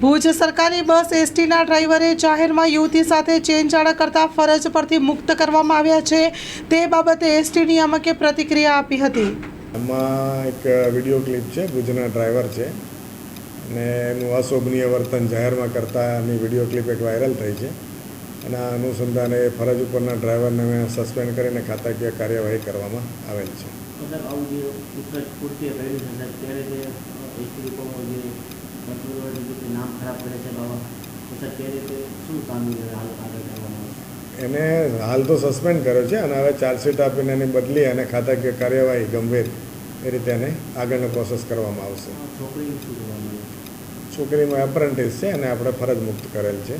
ભુજ સરકારી બસ એસટીના ડ્રાઈવરે જાહેરમાં યુવતી સાથે ચેનચાળા કરતા ફરજ પરથી મુક્ત કરવામાં આવ્યા છે તે બાબતે એસટી નિયામકે પ્રતિક્રિયા આપી હતી। આમાં એક વિડીયો ક્લિપ છે, ભુજના ડ્રાઈવર છે અને એનું અશોભનીય વર્તન જાહેરમાં કરતાની વિડીયો ક્લિપ એક વાયરલ થઈ છે અને આ અનુસંધાને ફરજ ઉપરના ડ્રાઈવરને મેં સસ્પેન્ડ કરીને ખાતાકીય કાર્યવાહી કરવામાં આવેલ છે। એને હાલ તો સસ્પેન્ડ કર્યો છે અને હવે ચાર્જશીટ આપીને એની બદલી અને ખાતાકીય કાર્યવાહી ગંભીર એ રીતે એને આગળનો પ્રોસેસ કરવામાં આવશે। છોકરીમાં એપ્રેન્ટિસ છે અને આપણે ફરજ મુક્ત કરેલ છે।